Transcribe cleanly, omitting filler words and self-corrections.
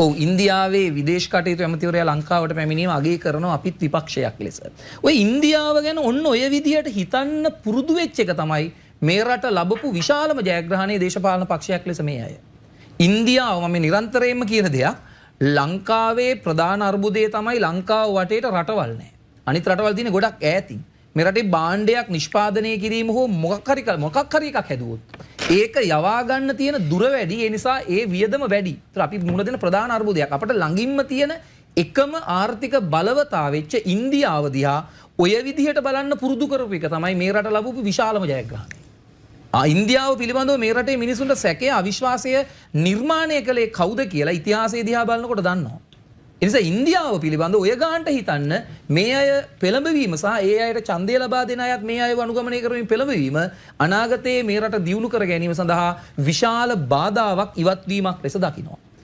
ඔව් ඉන්දියාවේ විදේශ කටයුතු ඇමතිවරයා ලංකාවට පැමිණීම අගය කරනවා අපිත් විපක්ෂයක් ලෙස. ඔය ඉන්දියාව ගැන ඔන්න ඔය විදියට හිතන්න පුරුදු වෙච්ච එක තමයි මේ රට ලැබපු විශාලම ජයග්‍රහණයේ දේශපාලන පක්ෂයක් ලෙස මේ අය. ඉන්දියාව මම නිරන්තරයෙන්ම කියන දෙයක් ලංකාවේ ප්‍රධාන අර්බුදය තමයි ලංකාව වටේට රටවල් නැහැ. අනිත් රටවල් තියෙන ගොඩක් ඈතින්. මේ රටේ භාණ්ඩයක් නිෂ්පාදනය කිරීම හෝ මොකක් හරි එකක් හැදුවොත් ඒක යවා ගන්න තියෙන දුර වැඩි. ඒ නිසා ඒ වියදම වැඩි. ඒතර අපි මුණ දෙන ප්‍රධාන අර්බුදයක් අපිට ළඟින්ම තියෙන එකම ආර්ථික බලවතා වෙච්ච ඉන්දියාව දිහා ඔය විදිහට බලන්න පුරුදු කරපු එක තමයි මේ රට ලැබපු විශාලම ජයග්‍රහණය. ඉන්දියාව පිළිබඳව මේ රටේ මිනිසුන්ට සැකය අවිශ්වාසය නිර්මාණය කළේ කවුද කියලා ඉතිහාසය දිහා බලනකොට දන්නවා. ඒ නිසා ඉන්දියාව පිළිබඳව ඔය ගානට හිතන්න මේ අය පෙළඹවීම සහ ඒ අයට ඡන්දය ලබා දෙන අයත් මේ අයව අනුගමනය කරමින් පෙළඹවීම අනාගතයේ මේ රට දියුණු කර ගැනීම සඳහා විශාල බාධාවක් ඉවත් වීමක් ලෙස දකිනවා.